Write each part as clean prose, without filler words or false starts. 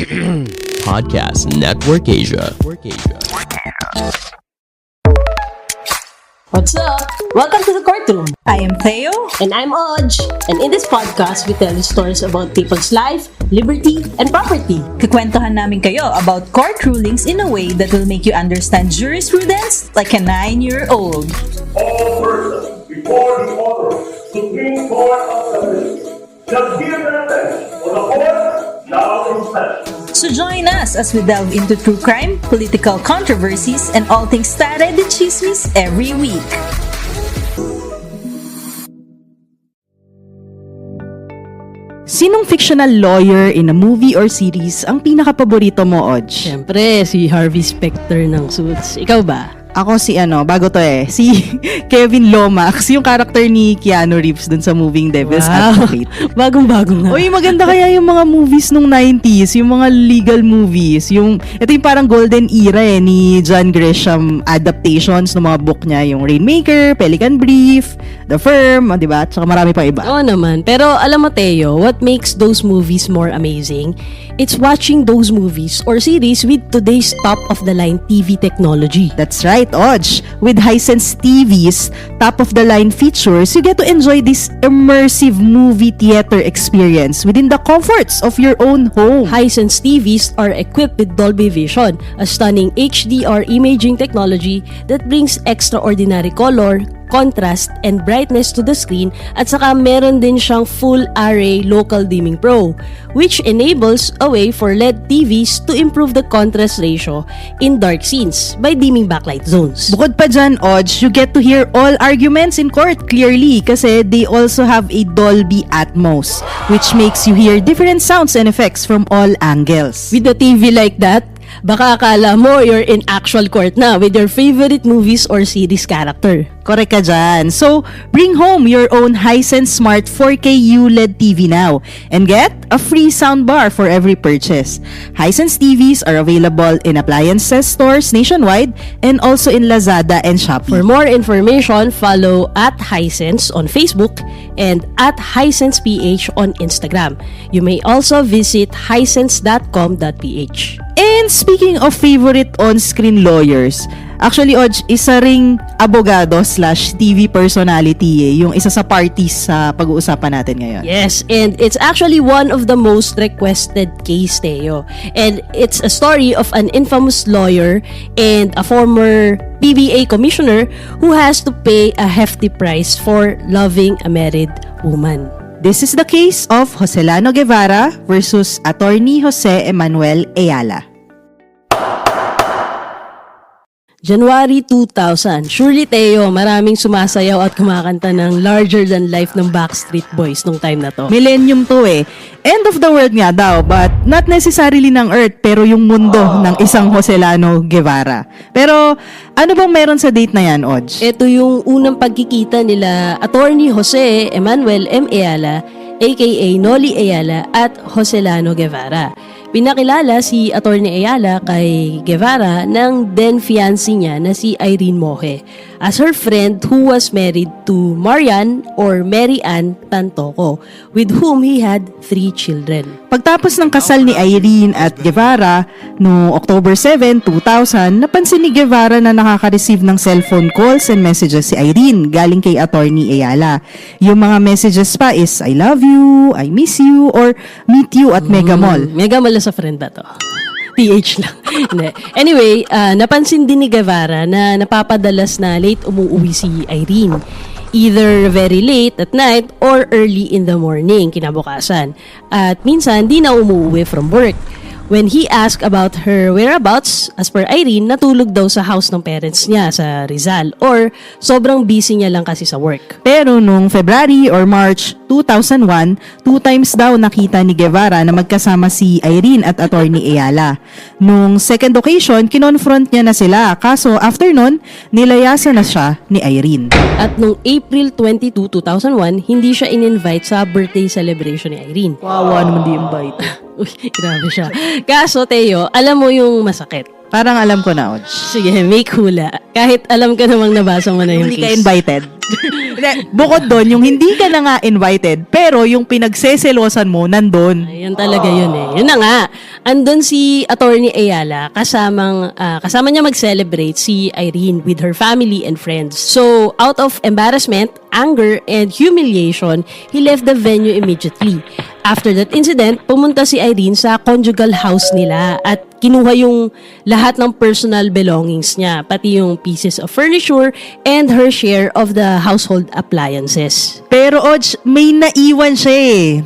Podcast Network Asia. What's up? Welcome to the courtroom. I am Theo. And I'm Oj. And in this podcast, we tell you stories about people's life, liberty, and property. Kikwentuhan namin kayo about court rulings in a way that will make you understand jurisprudence like a 9-year-old. All persons before the honor Supreme Court of Justice shall give their thanks for the court now in session. So join us as we delve into true crime, political controversies, and all things tare de chismis every week. Sinong fictional lawyer in a movie or series ang pinaka-paborito mo, Oj? Siyempre, si Harvey Specter ng Suits. Ikaw ba? Ako si bago to si Kevin Lomax, yung character ni Keanu Reeves dun sa moving Devil's Advocate. Bagong-bago nga. Uy, maganda kaya yung mga movies nung 90s, yung mga legal movies. Ito yung parang golden era ni John Grisham adaptations ng mga book niya, yung Rainmaker, Pelican Brief, The Firm, di ba? Tsaka marami pang iba. Oo naman. Pero alam mo, Theo, what makes those movies more amazing? It's watching those movies or series with today's top-of-the-line TV technology. That's right, Oj. With Hisense TV's top-of-the-line features, you get to enjoy this immersive movie theater experience within the comforts of your own home. Hisense TVs are equipped with Dolby Vision, a stunning HDR imaging technology that brings extraordinary color, contrast, and brightness to the screen, at saka meron din siyang full array local dimming pro, which enables a way for LED TVs to improve the contrast ratio in dark scenes by dimming backlight zones. Bukod pa dyan, Oj, you get to hear all arguments in court clearly kasi they also have a Dolby Atmos, which makes you hear different sounds and effects from all angles. With a TV like that, baka akala mo you're in actual court na with your favorite movies or series character. Correct ka dyan. So, bring home your own Hisense Smart 4K ULED TV now and get a free soundbar for every purchase. Hisense TVs are available in appliances stores nationwide and also in Lazada and Shopee. For more information, follow @Hisense on Facebook and @HisensePH on Instagram. You may also visit hisense.com.ph. And speaking of favorite on-screen lawyers, actually, Oj, isa ring abogado/TV personality yung isa sa parties sa pag-uusapan natin ngayon. Yes, and it's actually one of the most requested case, Theo. And it's a story of an infamous lawyer and a former PBA commissioner who has to pay a hefty price for loving a married woman. This is the case of Joselano Guevarra versus Attorney Jose Emmanuel Eala. January 2000. Surely, Theo, maraming sumasayaw at kumakanta ng Larger Than Life ng Backstreet Boys nung time na to. Millennium to End of the world nga daw, but not necessarily ng Earth, pero yung mundo ng isang Joselano Guevarra. Pero, ano bang meron sa date na yan, Oj? Ito yung unang pagkikita nila Attorney Jose Emmanuel M. Eala, aka Noli Eala, at Joselano Guevarra. Pinakilala si Attorney Eala kay Guevarra ng then-fiancé niya na si Irene Moje as her friend who was married to Marian or Mary Ann Tantoco, with whom he had 3 children. Pagtapos ng kasal ni Irene at Guevarra noong October 7, 2000, napansin ni Guevarra na nakaka-receive ng cellphone calls and messages si Irene galing kay Attorney Eala. Yung mga messages pa is I love you, I miss you, or meet you at Mega Mall. Mega Mall sa friend ba to? PH lang. Anyway, napansin din ni Guevarra na napapadalas na late umuwi si Irene. Either very late at night or early in the morning, kinabukasan. At minsan, di na umuwi from work. When he asked about her whereabouts, as per Irene, natulog daw sa house ng parents niya sa Rizal or sobrang busy niya lang kasi sa work. Pero nung February or March 2001, 2 times daw nakita ni Guevarra na magkasama si Irene at Attorney Eala. Nung second occasion, kinonfront niya na sila. Kaso after nun, nilayasan na siya ni Irene. At nung April 22, 2001, hindi siya in-invite sa birthday celebration ni Irene. Wawa naman di invite. Uy, grabe siya. Kaso, Theo, alam mo yung masakit. Parang alam ko na, Oj. Sige, make hula. Kahit alam ka namang nabasa mo na yung Hindi case. ka invited. Bukod doon, yung hindi ka na nga invited, pero yung pinagseselosan mo, nandun. Yan talaga yun eh. Yun na nga. andun si Attorney Eala kasama niya mag-celebrate si Irene with her family and friends. So, out of embarrassment, anger, and humiliation, he left the venue immediately. After that incident, pumunta si Irene sa conjugal house nila at kinuha yung lahat ng personal belongings niya, pati yung pieces of furniture and her share of the household appliances. Pero Oj, may naiwan siya eh.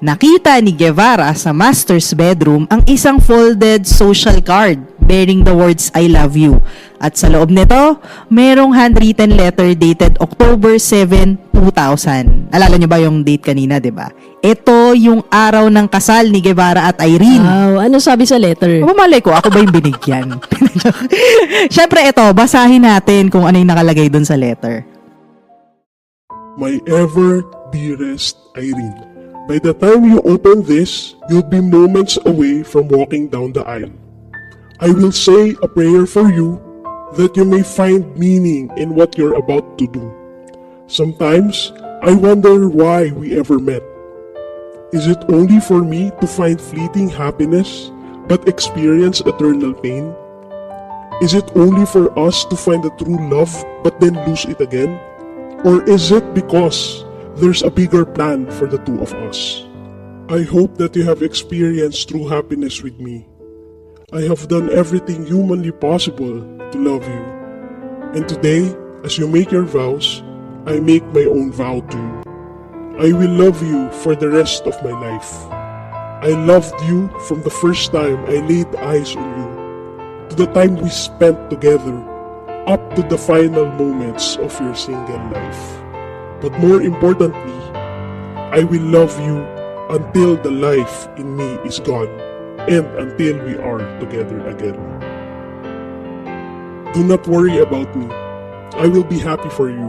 Nakita ni Guevarra sa master's bedroom ang isang folded social card bearing the words I love you. At sa loob nito, merong handwritten letter dated October 7, 2000. Alala niyo ba yung date kanina, 'di ba? Ito yung araw ng kasal ni Guevarra at Irene. Wow, ano sabi sa letter? Malay ko, ako ba yung binigyan? Siyempre ito, basahin natin kung ano yung nakalagay dun sa letter. My ever dearest Irene, by the time you open this, you'll be moments away from walking down the aisle. I will say a prayer for you that you may find meaning in what you're about to do. Sometimes, I wonder why we ever met. Is it only for me to find fleeting happiness but experience eternal pain? Is it only for us to find a true love but then lose it again? Or is it because there's a bigger plan for the two of us? I hope that you have experienced true happiness with me. I have done everything humanly possible to love you. And today, as you make your vows, I make my own vow to you. I will love you for the rest of my life. I loved you from the first time I laid eyes on you, to the time we spent together, up to the final moments of your single life. But more importantly, I will love you until the life in me is gone and until we are together again. Do not worry about me. I will be happy for you.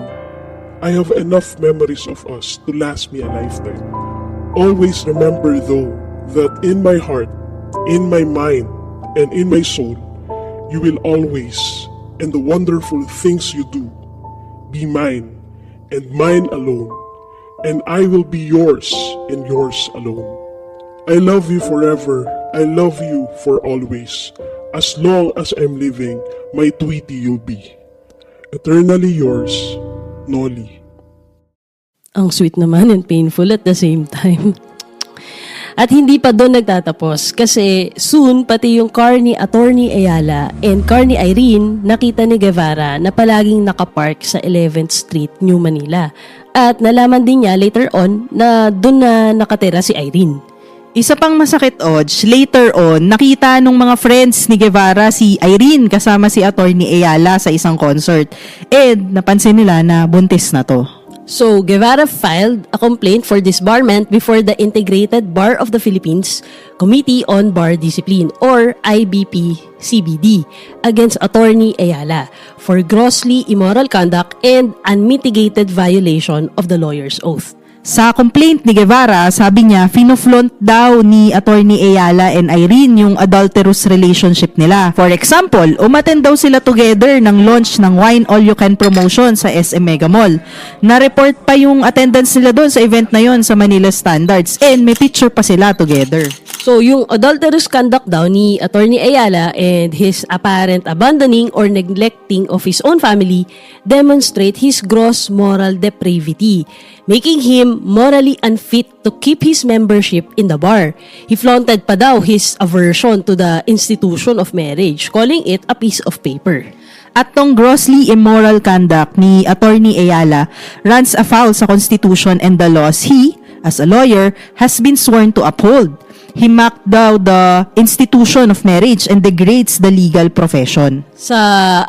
I have enough memories of us to last me a lifetime. Always remember though that in my heart, in my mind, and in my soul, you will always, and the wonderful things you do, be mine and mine alone, and I will be yours and yours alone. I love you forever. I love you for always. As long as I'm living, my Tweetie you'll be. Eternally yours, Nolly. Ang sweet naman and painful at the same time. At hindi pa doon nagtatapos kasi soon pati yung car ni Attorney Eala and car ni Irene nakita ni Guevarra na palaging nakapark sa 11th Street, New Manila. At nalaman din niya later on na doon na nakatira si Irene. Isa pang masakit, Oj, later on, nakita nung mga friends ni Guevarra si Irene kasama si Attorney Eala sa isang concert. And napansin nila na buntis na to. So, Guevarra filed a complaint for disbarment before the Integrated Bar of the Philippines Committee on Bar Discipline or IBP-CBD against Attorney Eala for grossly immoral conduct and unmitigated violation of the lawyer's oath. Sa complaint ni Guevarra, sabi niya, finoflaunt daw ni Attorney Eala and Irene yung adulterous relationship nila. For example, umattend daw sila together ng launch ng Wine All You Can promotion sa SM Mega Mall. Na-report pa yung attendance nila doon sa event na yon sa Manila Standards and may picture pa sila together. So, yung adulterous conduct daw ni Attorney Eala and his apparent abandoning or neglecting of his own family demonstrate his gross moral depravity, making him morally unfit to keep his membership in the bar. He flaunted pa daw his aversion to the institution of marriage, calling it a piece of paper. At tong grossly immoral conduct ni Attorney Eala runs afoul sa Constitution and the laws he, as a lawyer, has been sworn to uphold. He mocked daw the institution of marriage and degrades the legal profession. Sa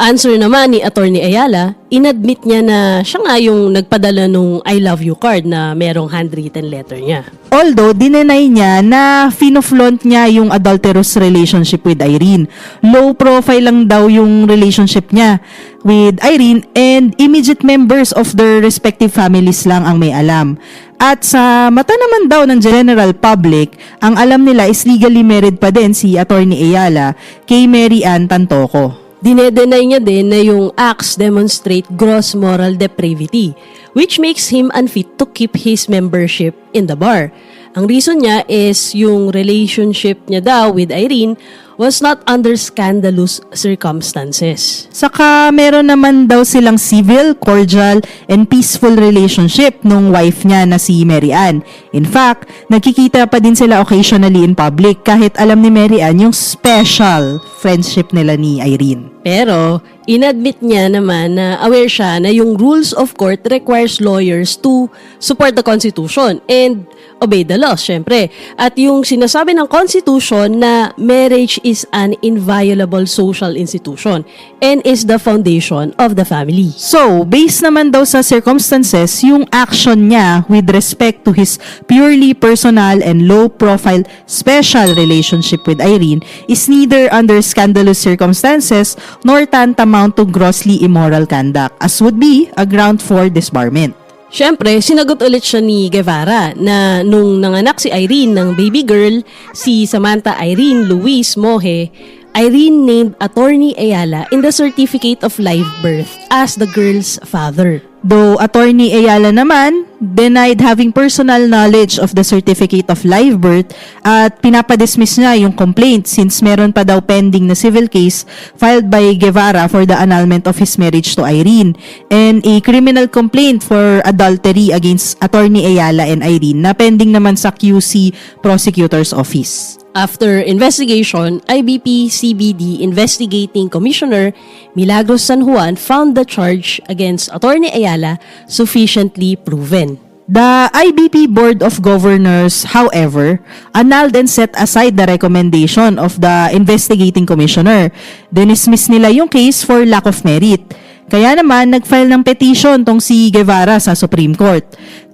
answer naman ni Attorney Eala, inadmit niya na siya nga yung nagpadala nung I love you card na merong handwritten letter niya. Although, dinenay niya na finoflaunt niya yung adulterous relationship with Irene. Low profile lang daw yung relationship niya with Irene and immediate members of their respective families lang ang may alam. At sa mata naman daw ng general public, ang alam nila is legally married pa din si Attorney Eala kay Mary Ann Tantoco. Dinedenay niya din na yung acts demonstrate gross moral depravity, which makes him unfit to keep his membership in the bar. Ang reason niya is yung relationship niya daw with Irene was not under scandalous circumstances. Saka meron naman daw silang civil, cordial, and peaceful relationship nung wife niya na si Mary Ann. In fact, nagkikita pa din sila occasionally in public kahit alam ni Mary Ann yung special friendship nila ni Irene. Pero, inadmit niya naman na aware siya na yung rules of court requires lawyers to support the Constitution and obey the laws, syempre. At yung sinasabi ng Constitution na marriage is an inviolable social institution and is the foundation of the family. So, based naman daw sa circumstances, yung action niya with respect to his purely personal and low-profile special relationship with Irene is neither under scandalous circumstances nor tantamount to grossly immoral conduct, as would be a ground for disbarment. Siyempre, sinagot ulit siya ni Guevarra na nung nanganak si Irene ng baby girl, si Samantha Irene Luis Moje, Irene named Attorney Eala in the certificate of live birth as the girl's father. Though Attorney Eala naman denied having personal knowledge of the certificate of live birth at pinapadismiss niya yung complaint since meron pa daw pending na civil case filed by Guevarra for the annulment of his marriage to Irene and a criminal complaint for adultery against Attorney Eala and Irene na pending naman sa QC Prosecutor's Office. After investigation, IBP-CBD Investigating Commissioner Milagros San Juan found the charge against Attorney Eala sufficiently proven. The IBP Board of Governors, however, annulled and set aside the recommendation of the investigating commissioner. Dinismiss nila yung case for lack of merit. Kaya naman, nag-file ng petition tong si Guevarra sa Supreme Court.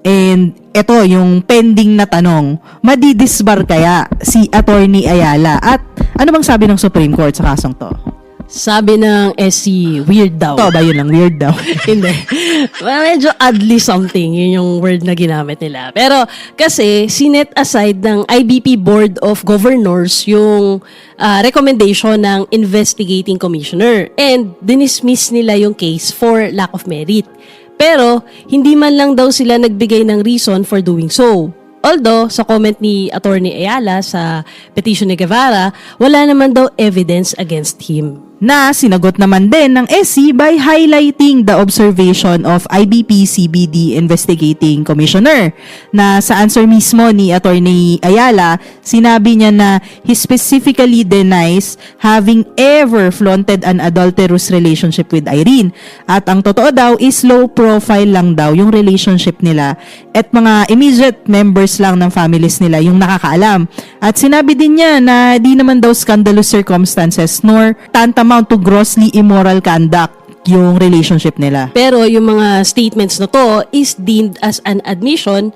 And ito yung pending na tanong, madidisbar kaya si Attorney Eala? At ano bang sabi ng Supreme Court sa kasong to? Sabi ng SC, weird daw. Ito ba yun lang, weird daw? Hindi. Medyo oddly something, yun yung word na ginamit nila. Pero kasi, sinet aside ng IBP Board of Governors yung recommendation ng investigating commissioner and dinismiss nila yung case for lack of merit. Pero, hindi man lang daw sila nagbigay ng reason for doing so. Although, sa comment ni Attorney Eala sa petition ni Guevarra, wala naman daw evidence against him. Na sinagot naman din ng SC by highlighting the observation of IBP-CBD Investigating Commissioner na sa answer mismo ni Attorney Eala, sinabi niya na he specifically denies having ever flaunted an adulterous relationship with Irene at ang totoo daw is low profile lang daw yung relationship nila at mga immediate members lang ng families nila yung nakakaalam. At sinabi din niya na di naman daw scandalous circumstances nor tantamount to grossly immoral conduct yung relationship nila. Pero yung mga statements na to is deemed as an admission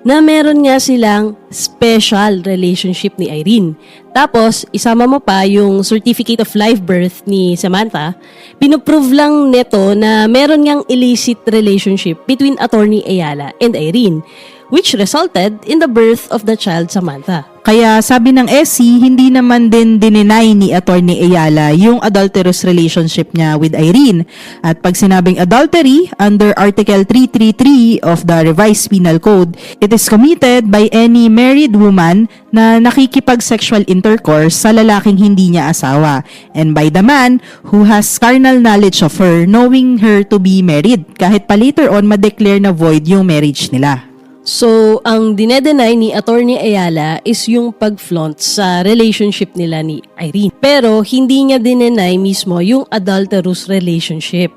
na meron nga silang special relationship ni Irene. Tapos, isama mo pa yung certificate of live birth ni Samantha, pinuprove lang neto na meron ngang illicit relationship between Attorney Eala and Irene, which resulted in the birth of the child Samantha. Kaya sabi ng SC, hindi naman din dininay ni Attorney Eala yung adulterous relationship niya with Irene. At pag sinabing adultery, under Article 333 of the Revised Penal Code, it is committed by any married woman na nakikipag-sexual intercourse sa lalaking hindi niya asawa, and by the man who has carnal knowledge of her, knowing her to be married, kahit pa later on ma-declare na void yung marriage nila. So, ang dinedenay ni Attorney Eala is yung pag-flaunt sa relationship nila ni Irene. Pero, hindi niya dinenay mismo yung adulterous relationship.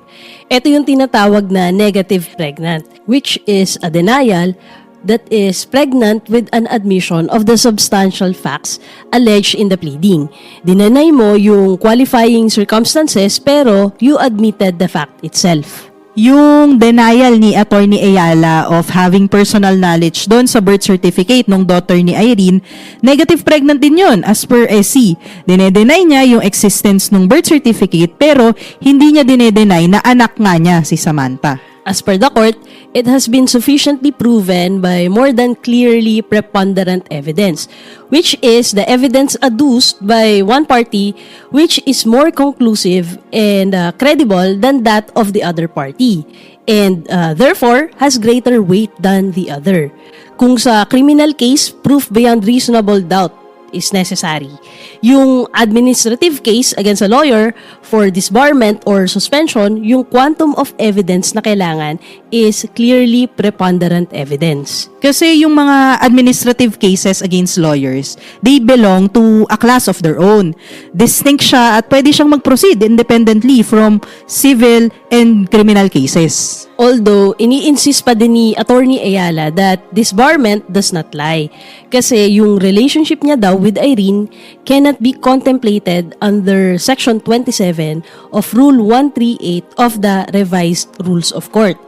Ito yung tinatawag na negative pregnant, which is a denial that is pregnant with an admission of the substantial facts alleged in the pleading. Dinenay mo yung qualifying circumstances pero you admitted the fact itself. Yung denial ni Attorney Eala of having personal knowledge doon sa birth certificate ng daughter ni Irene, negative pregnant din yun as per SC. Dinedenay niya yung existence ng birth certificate pero hindi niya dinedenay na anak nga niya si Samantha. As per the court, it has been sufficiently proven by more than clearly preponderant evidence, which is the evidence adduced by one party which is more conclusive and credible than that of the other party, and therefore has greater weight than the other. Kung sa criminal case, proof beyond reasonable doubt is necessary. Yung administrative case against a lawyer for disbarment or suspension, yung quantum of evidence na kailangan is clearly preponderant evidence. Kasi yung mga administrative cases against lawyers, they belong to a class of their own. Distinct siya at pwede siyang mag-proceed independently from civil and criminal cases. Although, ini-insist pa din ni Attorney Eala that disbarment does not lie. Kasi yung relationship niya daw with Irene cannot be contemplated under Section 27 of Rule 138 of the Revised Rules of Court,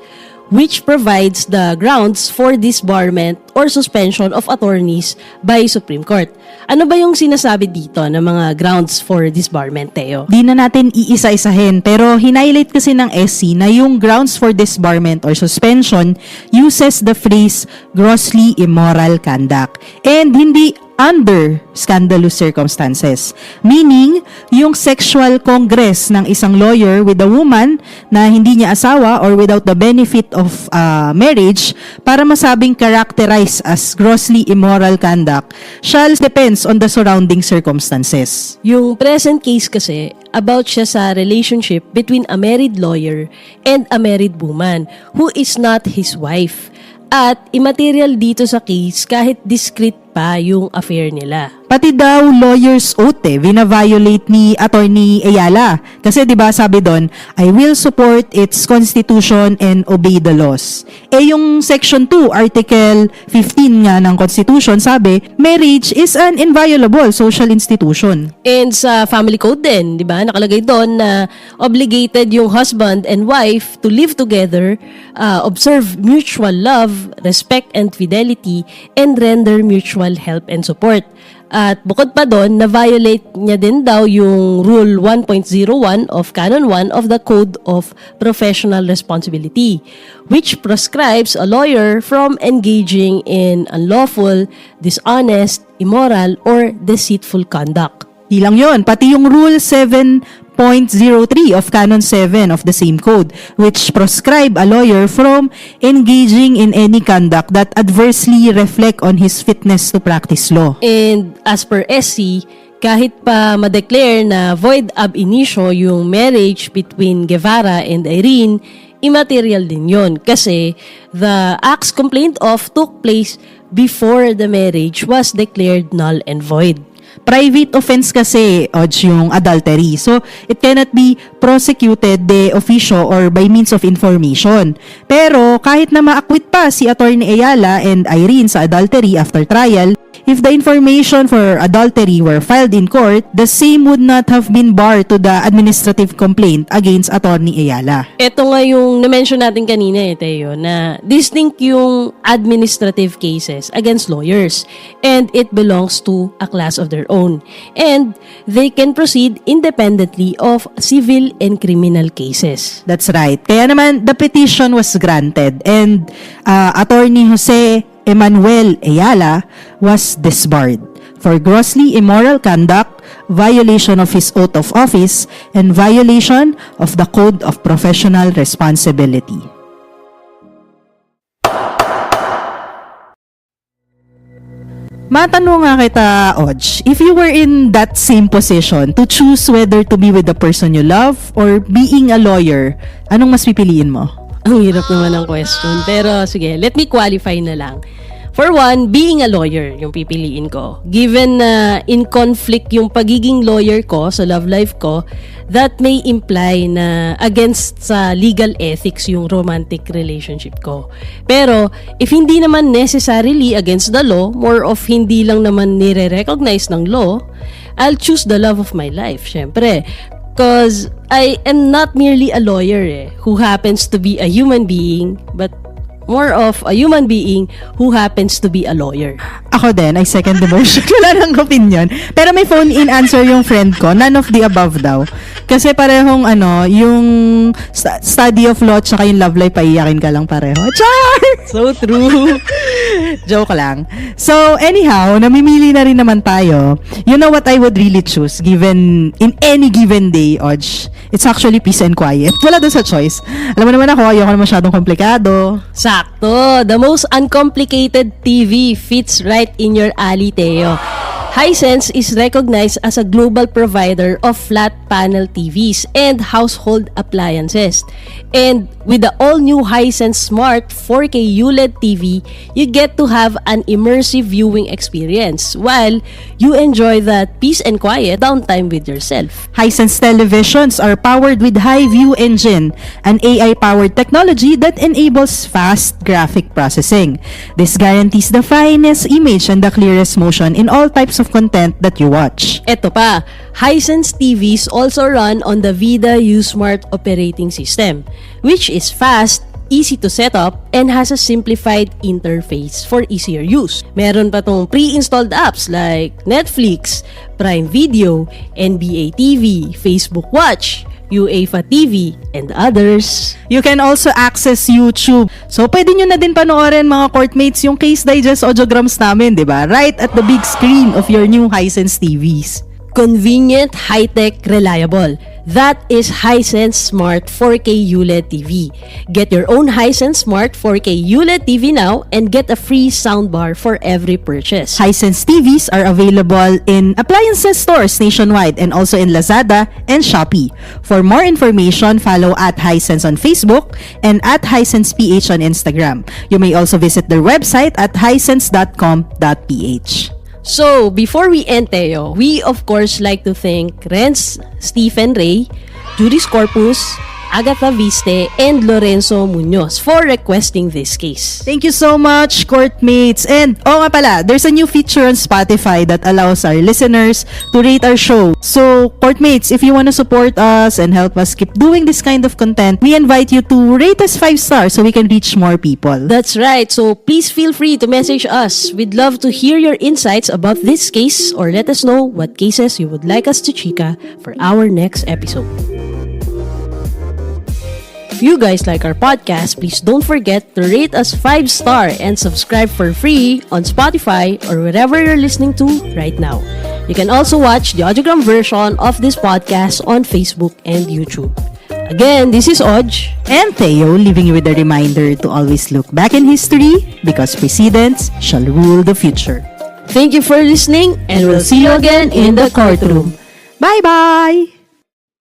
which provides the grounds for disbarment or suspension of attorneys by Supreme Court. Ano ba yung sinasabi dito ng mga grounds for disbarment, Teo? Di na natin iisa-isahin, pero hinighlight kasi ng SC na yung grounds for disbarment or suspension uses the phrase grossly immoral conduct and hindi under scandalous circumstances. Meaning, yung sexual congress ng isang lawyer with a woman na hindi niya asawa or without the benefit of marriage para masabing characterized as grossly immoral conduct shall depends on the surrounding circumstances. Yung present case kasi, about siya sa relationship between a married lawyer and a married woman who is not his wife. At immaterial dito sa case kahit discreet pa yung affair nila. Pati daw lawyer's oath vina-violate ni Attorney Eala. Kasi 'di ba sabi doon, I will support its constitution and obey the laws. Yung section 2, article 15 nga ng constitution sabi, marriage is an inviolable social institution. And sa family code din, 'di ba? Nakalagay doon na obligated yung husband and wife to live together, observe mutual love, respect and fidelity, and render mutual help and support. At bukod pa doon, na-violate niya din daw yung Rule 1.01 of Canon 1 of the Code of Professional Responsibility, which prescribes a lawyer from engaging in unlawful, dishonest, immoral, or deceitful conduct. Di lang yun, pati yung Rule 7.03 of Canon 7 of the same code, which prescribe a lawyer from engaging in any conduct that adversely reflect on his fitness to practice law. And as per SC, kahit pa ma-declare na void ab initio yung marriage between Guevarra and Irene, immaterial din yun kasi the acts complained of took place before the marriage was declared null and void. Private offense kasi, Odge, yung adultery. So, it cannot be prosecuted de officio or by means of information. Pero, kahit na ma-acquit pa si Attorney Eala and Irene sa adultery after trial, if the information for adultery were filed in court, the same would not have been barred to the administrative complaint against Attorney Eala. Ito nga yung na-mention natin kanina Teo, na distinct yung administrative cases against lawyers and it belongs to a class of their own. And they can proceed independently of civil and criminal cases. That's right. Kaya naman, the petition was granted and Attorney Jose Emmanuel Eala was disbarred for grossly immoral conduct, violation of his oath of office, and violation of the Code of Professional Responsibility. Matanong nga kita, Odge, if you were in that same position to choose whether to be with the person you love or being a lawyer, anong mas pipiliin mo? Ang hirap naman ng question. Pero sige, let me qualify na lang. For one, being a lawyer yung pipiliin ko. Given na in conflict yung pagiging lawyer ko sa love life ko, that may imply na against sa legal ethics yung romantic relationship ko. Pero, if hindi naman necessarily against the law, more of hindi lang naman nire-recognize ng law, I'll choose the love of my life, syempre. Because I am not merely a lawyer who happens to be a human being, but more of a human being who happens to be a lawyer. Ako din, I second the motion. Wala nang opinion. Pero may phone-in answer yung friend ko. None of the above daw. Kasi parehong yung study of law tsaka yung love life, paiyakin ka lang pareho. Char! So true. Joke lang. So, anyhow, namimili na rin naman tayo. You know what I would really choose given in any given day, Odge? It's actually peace and quiet. Wala doon sa choice. Alam mo naman ako, ayoko na masyadong komplikado. Sakto! The most uncomplicated TV fits right in your alley, Teo. Hisense is recognized as a global provider of flat panel TVs and household appliances. And with the all-new Hisense Smart 4K ULED TV, you get to have an immersive viewing experience while you enjoy that peace and quiet downtime with yourself. Hisense televisions are powered with High-View Engine, an AI-powered technology that enables fast graphic processing. This guarantees the finest image and the clearest motion in all types of content that you watch. Eto pa, Hisense TVs also run on the Vida U Smart operating system, which is fast, easy to set up, and has a simplified interface for easier use. Meron pa tong pre-installed apps like Netflix, Prime Video, NBA TV, Facebook Watch, UEFA TV, and others. You can also access YouTube. So, pwede nyo na din panoorin mga courtmates yung case digest audiograms namin, di ba? Right at the big screen of your new Hisense TVs. Convenient, high-tech, reliable. That is Hisense Smart 4K ULED TV. Get your own Hisense Smart 4K ULED TV now and get a free soundbar for every purchase. Hisense TVs are available in appliances stores nationwide and also in Lazada and Shopee. For more information, follow at Hisense on Facebook and at HisensePH on Instagram. You may also visit their website at hisense.com.ph. So, before we end, Teo, we of course like to thank Renz, Stephen Ray, Juris Corpus, Agatha Viste, and Lorenzo Munoz for requesting this case. Thank you so much, courtmates. And, nga pala, there's a new feature on Spotify that allows our listeners to rate our show. So, courtmates, if you want to support us and help us keep doing this kind of content, we invite you to rate us 5 stars so we can reach more people. That's right. So, please feel free to message us. We'd love to hear your insights about this case or let us know what cases you would like us to chika for our next episode. If you guys like our podcast, please don't forget to rate us 5-star and subscribe for free on Spotify or wherever you're listening to right now. You can also watch the audiogram version of this podcast on Facebook and YouTube. Again, this is Oj and Theo, leaving you with a reminder to always look back in history because precedents shall rule the future. Thank you for listening and we'll see you again in the courtroom. Bye-bye!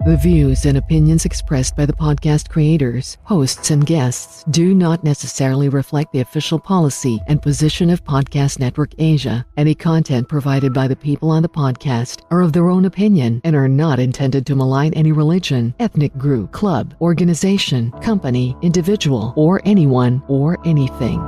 The views and opinions expressed by the podcast creators, hosts, and guests do not necessarily reflect the official policy and position of Podcast Network Asia. Any content provided by the people on the podcast are of their own opinion and are not intended to malign any religion, ethnic group, club, organization, company, individual, or anyone or anything.